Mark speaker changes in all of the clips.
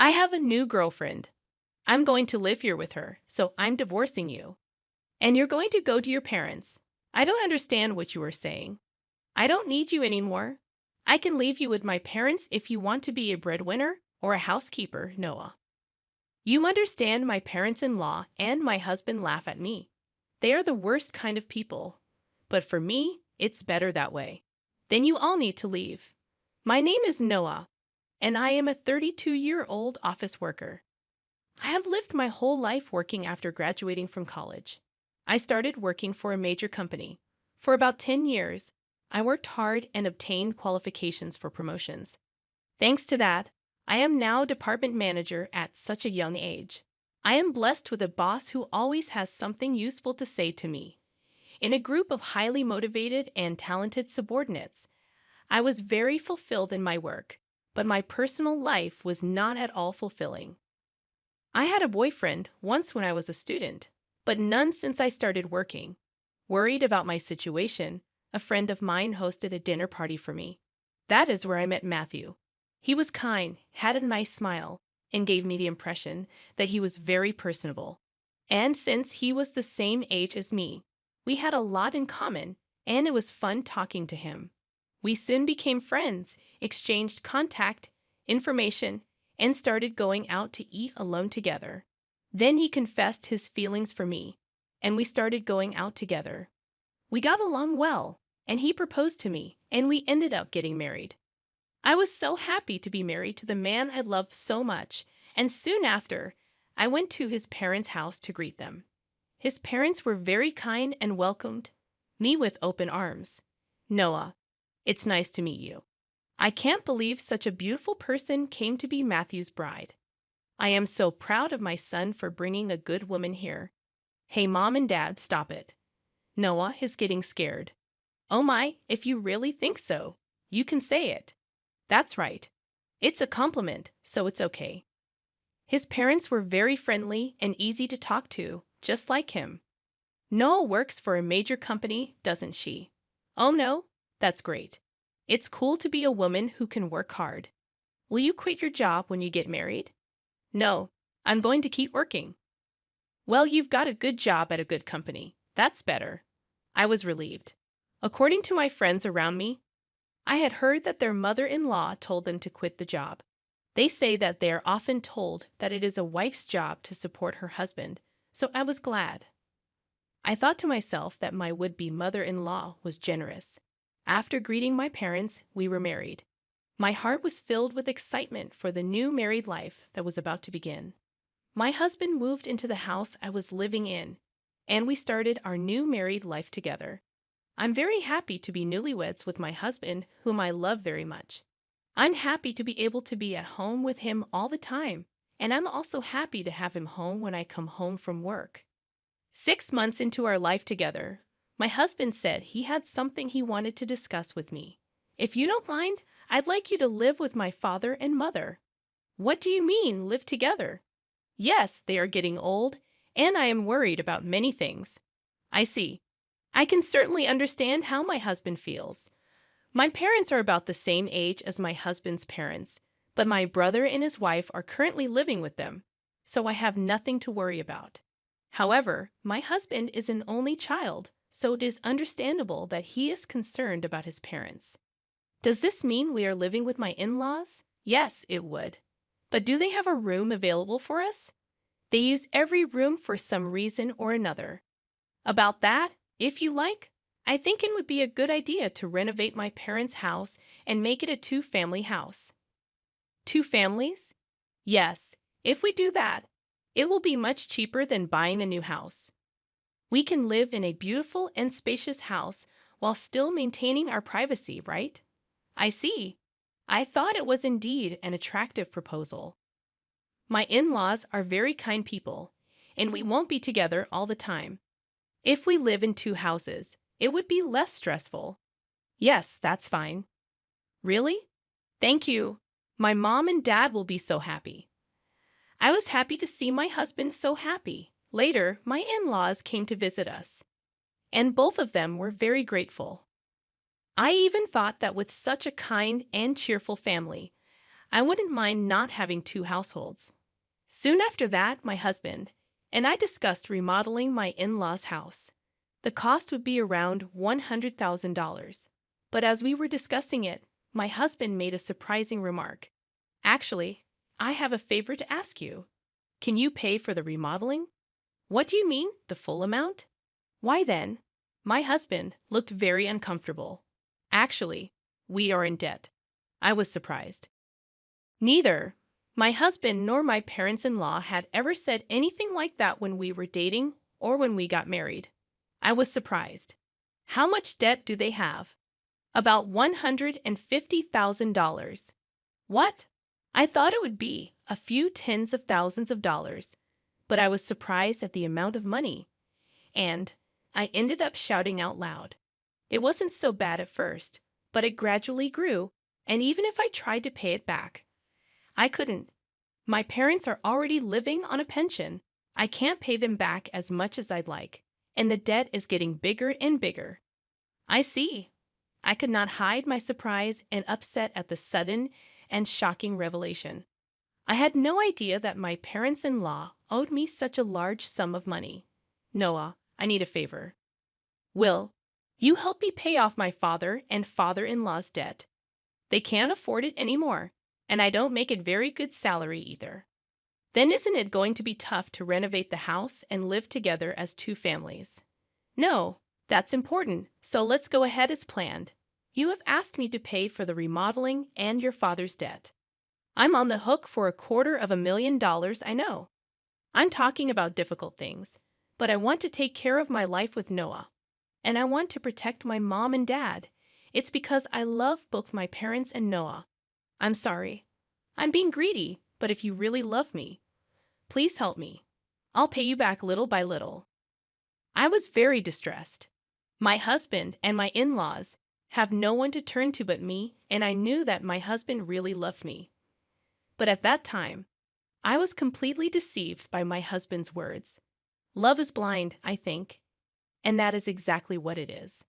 Speaker 1: I have a new girlfriend. I'm going to live here with her, so I'm divorcing you. And you're going to go to your parents. I don't understand what you are saying. I don't need you anymore. I can leave you with my parents if you want to be a breadwinner or a housekeeper, Noah. You understand my parents-in-law and my husband laugh at me. They are the worst kind of people. But for me, it's better that way. Then you all need to leave. My name is Noah, and I am a 32-year-old office worker. I have lived my whole life working after graduating from college. I started working for a major company. For about 10 years, I worked hard and obtained qualifications for promotions. Thanks to that, I am now department manager at such a young age. I am blessed with a boss who always has something useful to say to me. In a group of highly motivated and talented subordinates, I was very fulfilled in my work, but my personal life was not at all fulfilling. I had a boyfriend once when I was a student, but none since I started working. Worried about my situation, a friend of mine hosted a dinner party for me. That is where I met Matthew. He was kind, had a nice smile, and gave me the impression that he was very personable. And since he was the same age as me, we had a lot in common, and it was fun talking to him. We soon became friends, exchanged contact, information, and started going out to eat alone together. Then he confessed his feelings for me, and we started going out together. We got along well, and he proposed to me, and we ended up getting married. I was so happy to be married to the man I loved so much, and soon after, I went to his parents' house to greet them. His parents were very kind and welcomed me with open arms. Noah, it's nice to meet you. I can't believe such a beautiful person came to be Matthew's bride. I am so proud of my son for bringing a good woman here. Hey, Mom and Dad, stop it. Noah is getting scared. Oh my, if you really think so, you can say it. That's right. It's a compliment, so it's okay. His parents were very friendly and easy to talk to, just like him. Noah works for a major company, doesn't she? Oh no, that's great. It's cool to be a woman who can work hard. Will you quit your job when you get married? No, I'm going to keep working. Well, you've got a good job at a good company. That's better. I was relieved. According to my friends around me, I had heard that their mother-in-law told them to quit the job. They say that they are often told that it is a wife's job to support her husband, so I was glad. I thought to myself that my would-be mother-in-law was generous. After greeting my parents, we were married. My heart was filled with excitement for the new married life that was about to begin. My husband moved into the house I was living in, and we started our new married life together. I'm very happy to be newlyweds with my husband, whom I love very much. I'm happy to be able to be at home with him all the time, and I'm also happy to have him home when I come home from work. 6 months into our life together, my husband said he had something he wanted to discuss with me. If you don't mind, I'd like you to live with my father and mother. What do you mean, live together? Yes, they are getting old, and I am worried about many things. I see. I can certainly understand how my husband feels. My parents are about the same age as my husband's parents, but my brother and his wife are currently living with them, so I have nothing to worry about. However, my husband is an only child, so it is understandable that he is concerned about his parents. Does this mean we are living with my in-laws? Yes, it would. But do they have a room available for us? They use every room for some reason or another. About that, if you like, I think it would be a good idea to renovate my parents' house and make it a two-family house. 2 families? Yes, if we do that, it will be much cheaper than buying a new house. We can live in a beautiful and spacious house while still maintaining our privacy, right? I see. I thought it was indeed an attractive proposal. My in-laws are very kind people, and we won't be together all the time. If we live in 2 houses, it would be less stressful. Yes, that's fine. Really? Thank you. My mom and dad will be so happy. I was happy to see my husband so happy. Later, my in-laws came to visit us, and both of them were very grateful. I even thought that with such a kind and cheerful family, I wouldn't mind not having two households. Soon after that, my husband and I discussed remodeling my in-laws' house. The cost would be around $100,000. But as we were discussing it, my husband made a surprising remark. Actually, I have a favor to ask you. Can you pay for the remodeling? What do you mean, the full amount? Why then? My husband looked very uncomfortable. Actually, we are in debt. I was surprised. Neither my husband nor my parents-in-law had ever said anything like that when we were dating or when we got married. I was surprised. How much debt do they have? About $150,000. What? I thought it would be a few tens of thousands of dollars, but I was surprised at the amount of money. And I ended up shouting out loud. It wasn't so bad at first, but it gradually grew, and even if I tried to pay it back, I couldn't. My parents are already living on a pension. I can't pay them back as much as I'd like, and the debt is getting bigger and bigger. I see. I could not hide my surprise and upset at the sudden and shocking revelation. I had no idea that my parents-in-law owed me such a large sum of money. Noah, I need a favor. Will you help me pay off my father and father-in-law's debt? They can't afford it anymore, and I don't make a very good salary either. Then isn't it going to be tough to renovate the house and live together as two families? No, that's important, so let's go ahead as planned. You have asked me to pay for the remodeling and your father's debt. I'm on the hook for $250,000, I know. I'm talking about difficult things, but I want to take care of my life with Noah. And I want to protect my mom and dad. It's because I love both my parents and Noah. I'm sorry. I'm being greedy, but if you really love me, please help me. I'll pay you back little by little. I was very distressed. My husband and my in-laws have no one to turn to but me, and I knew that my husband really loved me. But at that time, I was completely deceived by my husband's words. Love is blind, I think, and that is exactly what it is.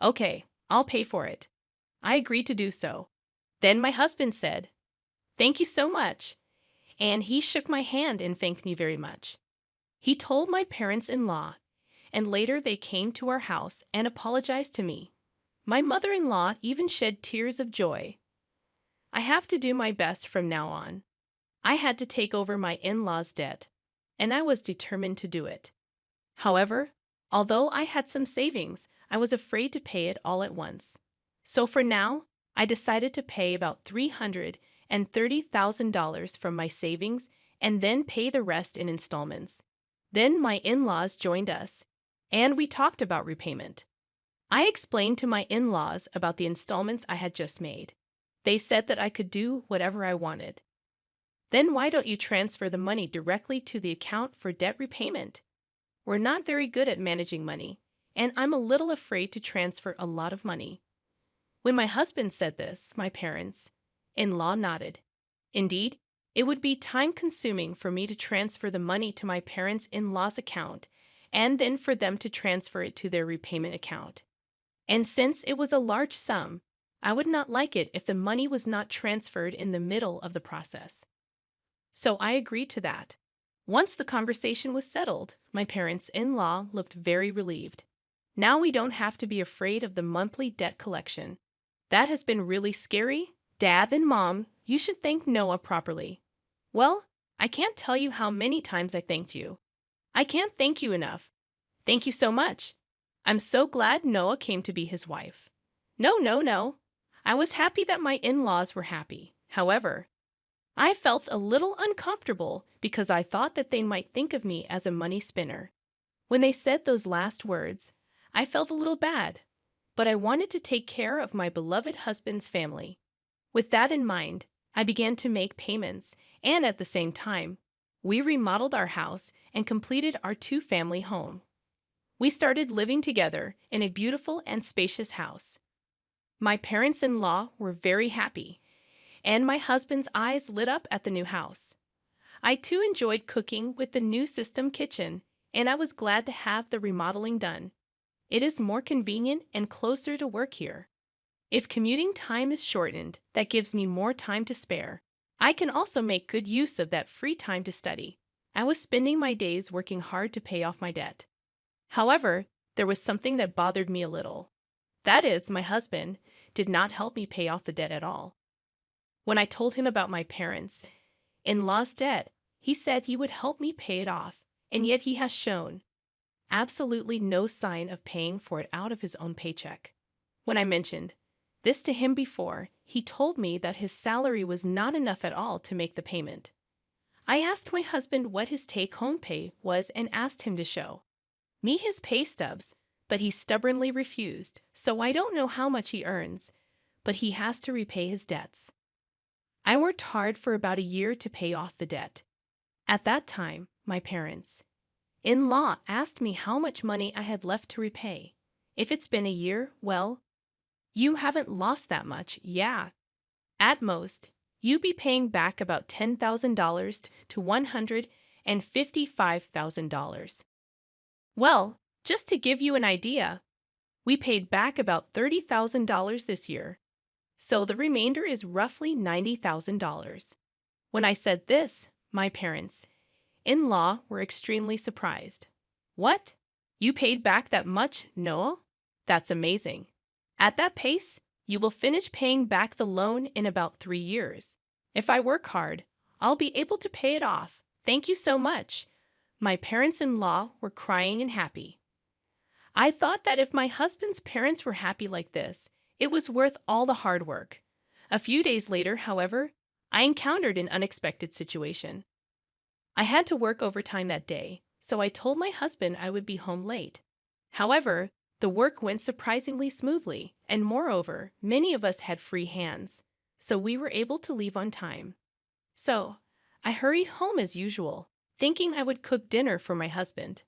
Speaker 1: Okay, I'll pay for it. I agreed to do so. Then my husband said, "Thank you so much," and he shook my hand and thanked me very much. He told my parents-in-law, and later they came to our house and apologized to me. My mother-in-law even shed tears of joy. I have to do my best from now on. I had to take over my in-laws' debt, and I was determined to do it. However, although I had some savings, I was afraid to pay it all at once. So for now, I decided to pay about $330,000 from my savings and then pay the rest in installments. Then my in-laws joined us, and we talked about repayment. I explained to my in-laws about the installments I had just made. They said that I could do whatever I wanted. Then why don't you transfer the money directly to the account for debt repayment? We're not very good at managing money, and I'm a little afraid to transfer a lot of money. When my husband said this, my parents-in-law nodded. Indeed, it would be time-consuming for me to transfer the money to my parents-in-law's account and then for them to transfer it to their repayment account. And since it was a large sum, I would not like it if the money was not transferred in the middle of the process. So I agreed to that. Once the conversation was settled, my parents-in-law looked very relieved. Now we don't have to be afraid of the monthly debt collection. That has been really scary. Dad and Mom, you should thank Noah properly. Well, I can't tell you how many times I thanked you. I can't thank you enough. Thank you so much. I'm so glad Noah came to be his wife. No. I was happy that my in-laws were happy. However, I felt a little uncomfortable because I thought that they might think of me as a money spinner. When they said those last words, I felt a little bad, but I wanted to take care of my beloved husband's family. With that in mind, I began to make payments, and at the same time, we remodeled our house and completed our two-family home. We started living together in a beautiful and spacious house. My parents-in-law were very happy, and my husband's eyes lit up at the new house. I too enjoyed cooking with the new system kitchen, and I was glad to have the remodeling done. It is more convenient and closer to work here. If commuting time is shortened, that gives me more time to spare. I can also make good use of that free time to study. I was spending my days working hard to pay off my debt. However, there was something that bothered me a little. That is, my husband did not help me pay off the debt at all. When I told him about my parents in law's debt, he said he would help me pay it off, and yet he has shown absolutely no sign of paying for it out of his own paycheck. When I mentioned this to him before, he told me that his salary was not enough at all to make the payment. I asked my husband what his take-home pay was and asked him to show me his pay stubs, but he stubbornly refused, so I don't know how much he earns, but he has to repay his debts. I worked hard for about a year to pay off the debt. At that time, my parents-in-law asked me how much money I had left to repay. If it's been a year, well, you haven't lost that much, yeah. At most, you be paying back about $10,000 to $155,000. Well, just to give you an idea, we paid back about $30,000 this year, so the remainder is roughly $90,000. When I said this, my parents-in-law were extremely surprised. What? You paid back that much, Noah? That's amazing. At that pace, you will finish paying back the loan in about 3 years. If I work hard, I'll be able to pay it off. Thank you so much. My parents-in-law were crying and happy. I thought that if my husband's parents were happy like this, it was worth all the hard work. A few days later, however, I encountered an unexpected situation. I had to work overtime that day, so I told my husband I would be home late. However, the work went surprisingly smoothly, and moreover, many of us had free hands, so we were able to leave on time. So, I hurried home as usual, thinking I would cook dinner for my husband.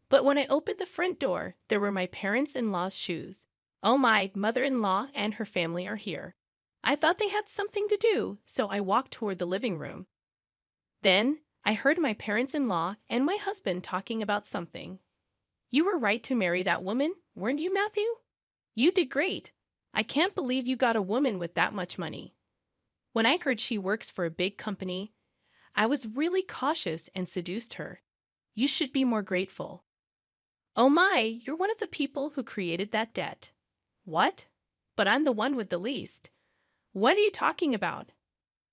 Speaker 1: But when I opened the front door, there were my parents-in-law's shoes. Oh, my mother-in-law and her family are here. I thought they had something to do, so I walked toward the living room. Then, I heard my parents-in-law and my husband talking about something. You were right to marry that woman, weren't you, Matthew? You did great. I can't believe you got a woman with that much money. When I heard she works for a big company, I was really cautious and seduced her. You should be more grateful. Oh my, you're one of the people who created that debt. What? But I'm the one with the least. What are you talking about?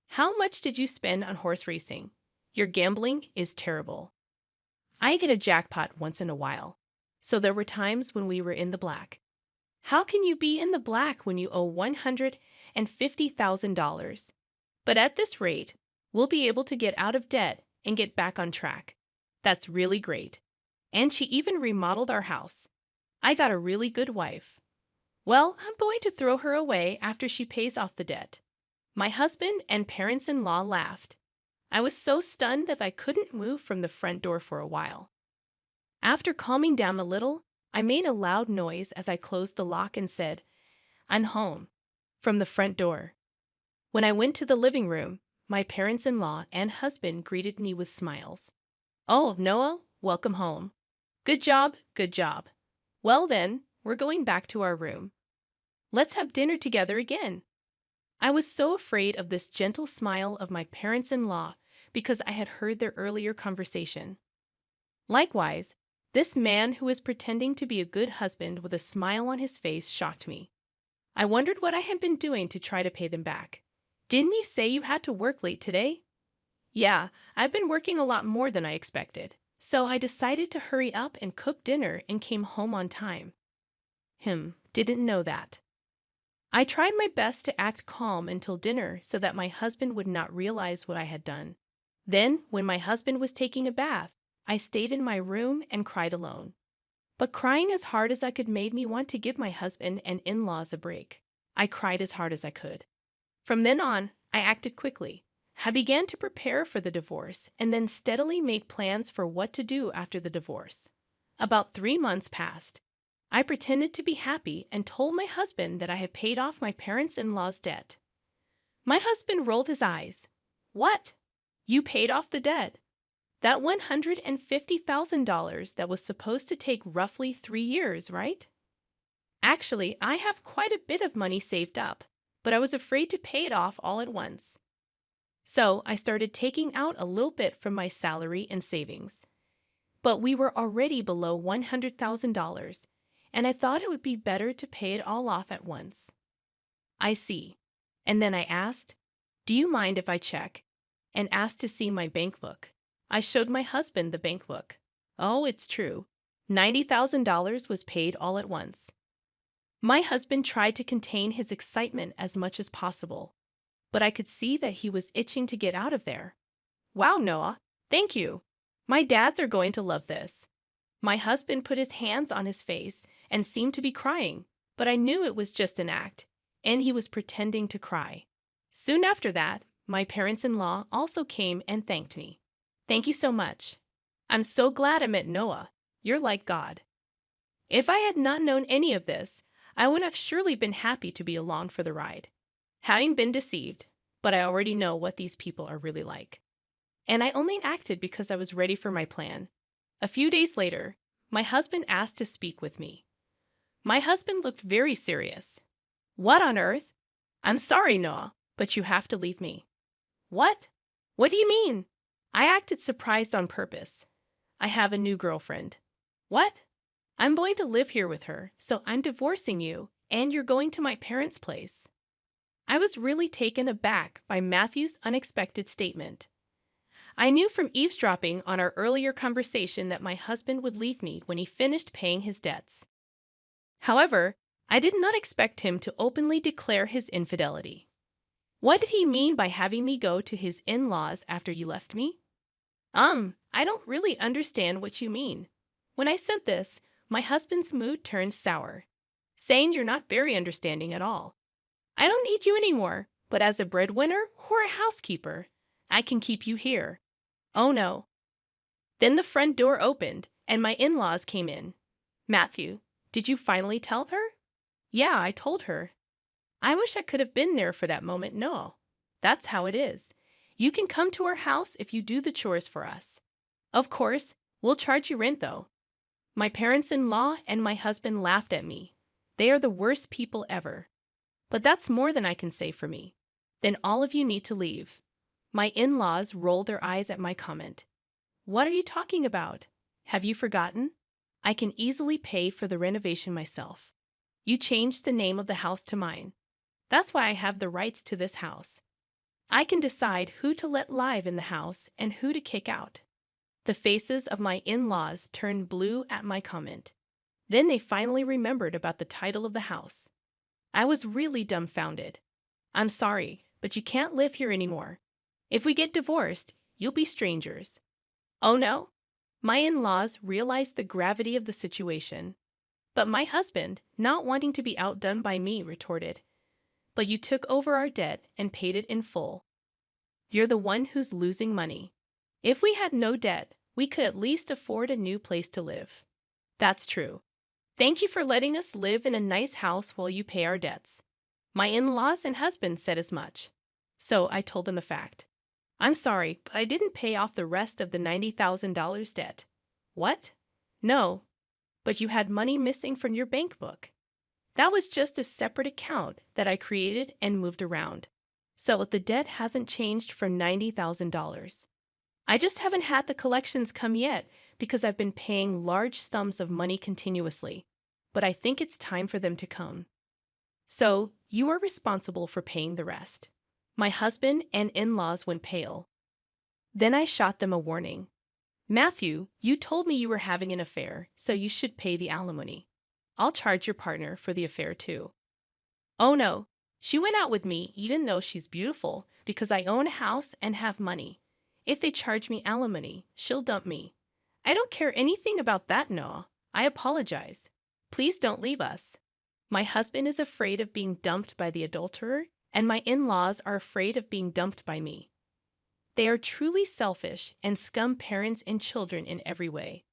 Speaker 1: How much did you spend on horse racing? Your gambling is terrible. I get a jackpot once in a while, so there were times when we were in the black. How can you be in the black when you owe $150,000? But at this rate, we'll be able to get out of debt and get back on track. That's really great. And she even remodeled our house. I got a really good wife. Well, I'm going to throw her away after she pays off the debt. My husband and parents-in-law laughed. I was so stunned that I couldn't move from the front door for a while. After calming down a little, I made a loud noise as I closed the lock and said, "I'm home," from the front door. When I went to the living room, my parents-in-law and husband greeted me with smiles. "Oh, Noah, welcome home. Good job, good job. Well then, we're going back to our room. Let's have dinner together again." I was so afraid of this gentle smile of my parents-in-law because I had heard their earlier conversation. Likewise, this man who was pretending to be a good husband with a smile on his face shocked me. I wondered what I had been doing to try to pay them back. "Didn't you say you had to work late today?" "Yeah, I've been working a lot more than I expected, so I decided to hurry up and cook dinner and came home on time." Didn't know that. I tried my best to act calm until dinner so that my husband would not realize what I had done. Then, when my husband was taking a bath, I stayed in my room and cried alone. But crying as hard as I could made me want to give my husband and in-laws a break. I cried as hard as I could. From then on, I acted quickly. I began to prepare for the divorce and then steadily made plans for what to do after the divorce. About 3 months passed. I pretended to be happy and told my husband that I had paid off my parents-in-law's debt. My husband rolled his eyes. "What? You paid off the debt? That $150,000 that was supposed to take roughly 3 years, right?" "Actually, I have quite a bit of money saved up, but I was afraid to pay it off all at once." So I started taking out a little bit from my salary and savings. But we were already below $100,000, and I thought it would be better to pay it all off at once. I see. And then I asked, "Do you mind if I check?" And asked to see my bank book. I showed my husband the bank book. Oh, it's true. $90,000 was paid all at once. My husband tried to contain his excitement as much as possible, but I could see that he was itching to get out of there. Wow, Noah, thank you. My dads are going to love this. My husband put his hands on his face and seemed to be crying, but I knew it was just an act, and he was pretending to cry. Soon after that, my parents-in-law also came and thanked me. Thank you so much. I'm so glad I met Noah. You're like God. If I had not known any of this, I would have surely been happy to be along for the ride. Having been deceived, but I already know what these people are really like. And I only acted because I was ready for my plan. A few days later, my husband asked to speak with me. My husband looked very serious. What on earth? I'm sorry, Noah, but you have to leave me. What? What do you mean? I acted surprised on purpose. I have a new girlfriend. What? I'm going to live here with her, so I'm divorcing you, and you're going to my parents' place. I was really taken aback by Matthew's unexpected statement. I knew from eavesdropping on our earlier conversation that my husband would leave me when he finished paying his debts. However, I did not expect him to openly declare his infidelity. What did he mean by having me go to his in-laws after you left me? I don't really understand what you mean. When I said this, my husband's mood turned sour, saying you're not very understanding at all. I don't need you anymore, but as a breadwinner or a housekeeper, I can keep you here. Oh no. Then the front door opened, and my in-laws came in. Matthew, did you finally tell her? Yeah, I told her. I wish I could have been there for that moment. No. That's how it is. You can come to our house if you do the chores for us. Of course, we'll charge you rent though. My parents-in-law and my husband laughed at me. They are the worst people ever. But that's more than I can say for me. Then all of you need to leave. My in-laws rolled their eyes at my comment. What are you talking about? Have you forgotten? I can easily pay for the renovation myself. You changed the name of the house to mine. That's why I have the rights to this house. I can decide who to let live in the house and who to kick out. The faces of my in-laws turned blue at my comment. Then they finally remembered about the title of the house. I was really dumbfounded. I'm sorry, but you can't live here anymore. If we get divorced, you'll be strangers. Oh no? My in-laws realized the gravity of the situation. But my husband, not wanting to be outdone by me, retorted, "But you took over our debt and paid it in full. You're the one who's losing money. If we had no debt, we could at least afford a new place to live." That's true. Thank you for letting us live in a nice house while you pay our debts. My in-laws and husband said as much. So I told them the fact. I'm sorry, but I didn't pay off the rest of the $90,000 debt. What? No. But you had money missing from your bank book. That was just a separate account that I created and moved around. So the debt hasn't changed from $90,000. I just haven't had the collections come yet because I've been paying large sums of money continuously. But I think it's time for them to come. So you are responsible for paying the rest. My husband and in-laws went pale. Then I shot them a warning. Matthew, you told me you were having an affair, so you should pay the alimony. I'll charge your partner for the affair too. Oh no, she went out with me even though she's beautiful because I own a house and have money. If they charge me alimony, she'll dump me. I don't care anything about that, Noah. I apologize. Please don't leave us. My husband is afraid of being dumped by the adulterer, and my in-laws are afraid of being dumped by me. They are truly selfish and scum parents and children in every way.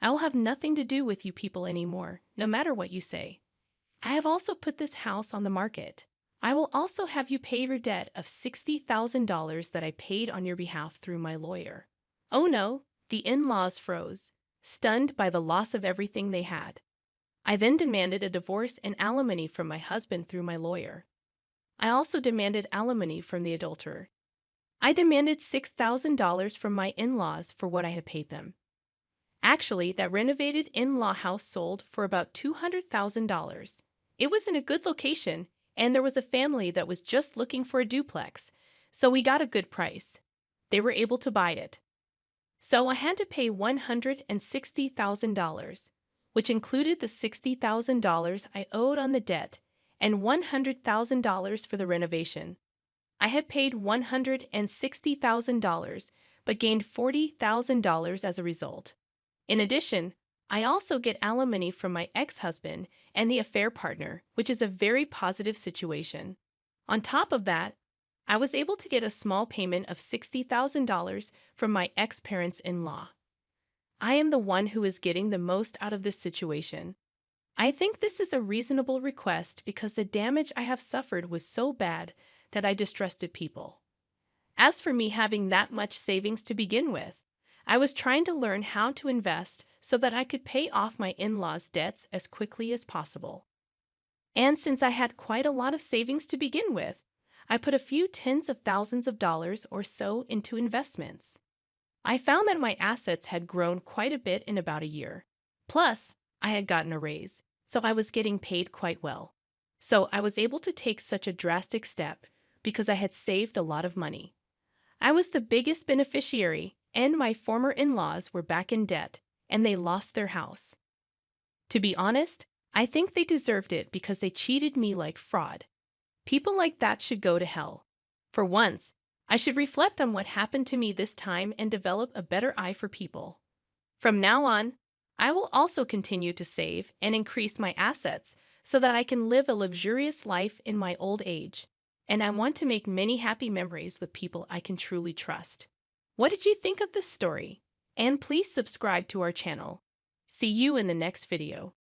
Speaker 1: I will have nothing to do with you people anymore, no matter what you say. I have also put this house on the market. I will also have you pay your debt of $60,000 that I paid on your behalf through my lawyer. Oh no, the in-laws froze, stunned by the loss of everything they had. I then demanded a divorce and alimony from my husband through my lawyer. I also demanded alimony from the adulterer. I demanded $6,000 from my in-laws for what I had paid them. Actually, that renovated in-law house sold for about $200,000. It was in a good location, and there was a family that was just looking for a duplex, so we got a good price. They were able to buy it. So I had to pay $160,000, which included the $60,000 I owed on the debt and $100,000 for the renovation. I had paid $160,000 but gained $40,000 as a result. In addition, I also get alimony from my ex-husband and the affair partner, which is a very positive situation. On top of that, I was able to get a small payment of $60,000 from my ex-parents-in-law. I am the one who is getting the most out of this situation. I think this is a reasonable request because the damage I have suffered was so bad that I distrusted people. As for me having that much savings to begin with, I was trying to learn how to invest so that I could pay off my in-laws' debts as quickly as possible. And since I had quite a lot of savings to begin with, I put a few tens of thousands of dollars or so into investments. I found that my assets had grown quite a bit in about a year. Plus, I had gotten a raise, so I was getting paid quite well. So I was able to take such a drastic step because I had saved a lot of money. I was the biggest beneficiary, and my former in-laws were back in debt, and they lost their house. To be honest, I think they deserved it because they cheated me like fraud. People like that should go to hell. For once, I should reflect on what happened to me this time and develop a better eye for people. From now on, I will also continue to save and increase my assets so that I can live a luxurious life in my old age. And I want to make many happy memories with people I can truly trust. What did you think of this story? And please subscribe to our channel. See you in the next video.